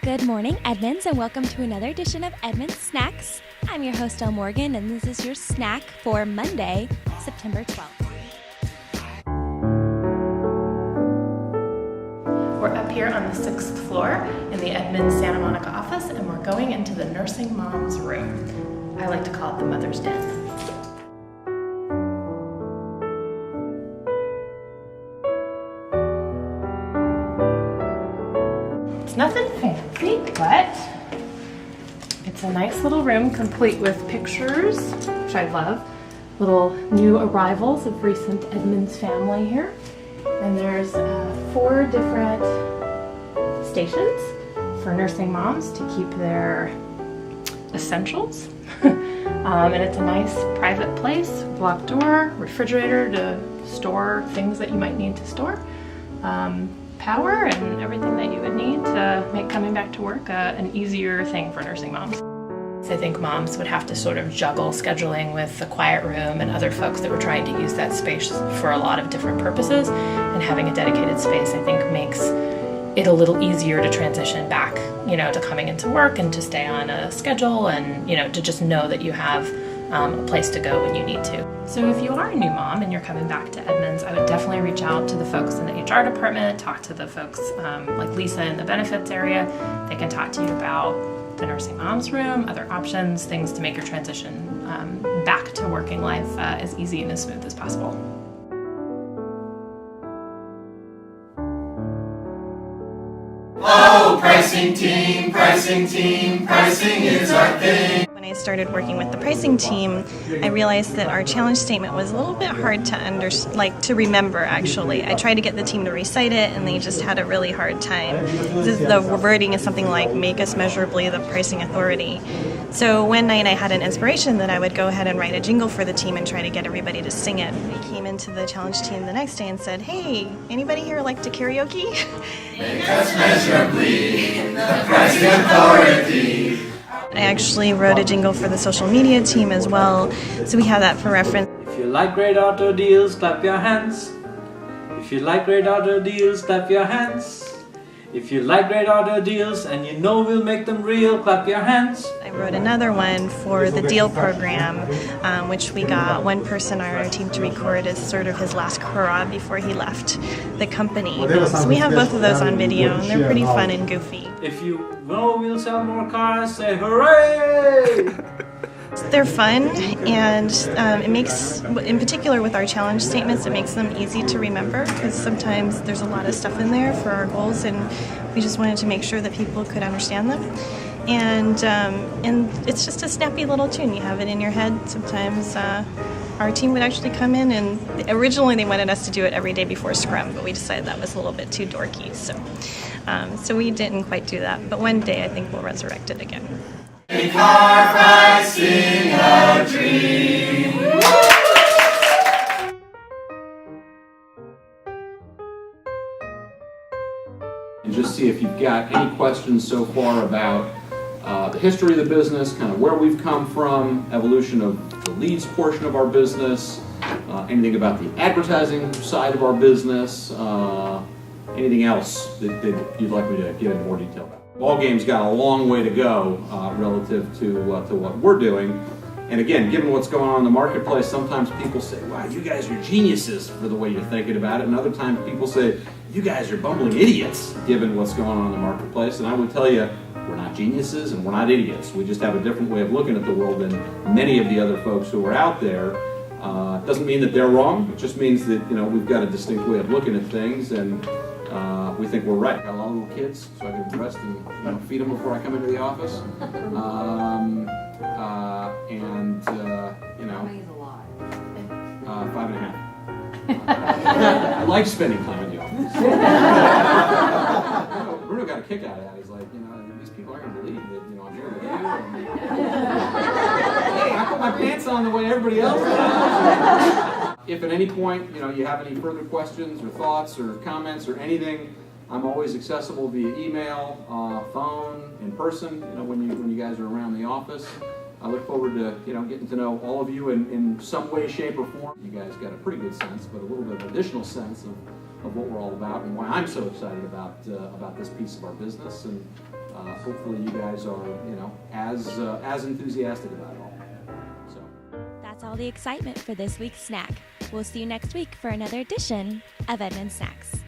Good morning, Edmunds, and welcome to another edition of Edmunds Snacks. I'm your host, Elle Morgan, and this is your snack for Monday, September 12th. We're up here on the 6th floor in the Edmunds Santa Monica office, and we're going into the nursing mom's room. I like to call it the mother's den. It's nothing fancy, but it's a nice little room complete with pictures, which I love. Little new arrivals of recent Edmunds family here. And there's 4 different stations for nursing moms to keep their essentials. And it's a nice private place, block door, refrigerator to store things that you might need to store. Power and everything that you would need to make coming back to work an easier thing for nursing moms. I think moms would have to sort of juggle scheduling with the quiet room and other folks that were trying to use that space for a lot of different purposes, and having a dedicated space I think makes it a little easier to transition back, to coming into work and to stay on a schedule and, to just know that you have a place to go when you need to. So if you are a new mom and you're coming back to Edmunds, I would definitely reach out to the folks in the HR department, talk to the folks like Lisa in the benefits area. They can talk to you about the nursing mom's room, other options, things to make your transition back to working life as easy and as smooth as possible. Oh, pricing team, pricing is our thing. When I started working with the pricing team, I realized that our challenge statement was a little bit hard to remember, actually. I tried to get the team to recite it, and they just had a really hard time. The wording is something like, make us measurably the pricing authority. So one night I had an inspiration that I would go ahead and write a jingle for the team and try to get everybody to sing it. I came into the challenge team the next day and said, hey, anybody here like to karaoke? Make us measurably the pricing authority. I actually wrote a jingle for the social media team as well, so we have that for reference. If you like great auto deals, clap your hands. If you like great auto deals, clap your hands. If you like great auto deals and you know we'll make them real, clap your hands. I wrote another one for the deal program, which we got one person on our team to record as sort of his last hurrah before he left the company. So we have both of those on video, and they're pretty fun and goofy. If you know we'll sell more cars, say hooray! They're fun, and it makes, in particular with our challenge statements, it makes them easy to remember, because sometimes there's a lot of stuff in there for our goals, and we just wanted to make sure that people could understand them. And it's just a snappy little tune. You have it in your head. Sometimes our team would actually come in, and originally they wanted us to do it every day before Scrum, but we decided that was a little bit too dorky, so we didn't quite do that. But one day I think we'll resurrect it again. Make our pricing a dream. And just see if you've got any questions so far about the history of the business, kind of where we've come from, evolution of the leads portion of our business, anything about the advertising side of our business, anything else that you'd like me to get into more detail about. Ball game's got a long way to go relative to what we're doing. And again, given what's going on in the marketplace, sometimes people say, wow, you guys are geniuses for the way you're thinking about it. And other times people say, you guys are bumbling idiots given what's going on in the marketplace. And I would tell you, we're not geniuses and we're not idiots. We just have a different way of looking at the world than many of the other folks who are out there. Doesn't mean that they're wrong. It just means that we've got a distinct way of looking at things, and we think we're right. Got a lot of little kids, so I can dress and feed them before I come into the office. And 5.5. I like spending time in the office. Bruno got a kick out of that. He's like, these people aren't going to believe that, I'm here with you. Hey, I put my pants on the way everybody else does. If at any point, you have any further questions or thoughts or comments or anything, I'm always accessible via email, phone, in person, when you guys are around the office. I look forward to getting to know all of you in some way, shape, or form. You guys got a pretty good sense, but a little bit of additional sense of what we're all about and why I'm so excited about this piece of our business. And hopefully you guys are, as enthusiastic about it all. So. That's all the excitement for this week's snack. We'll see you next week for another edition of Edmunds Snacks.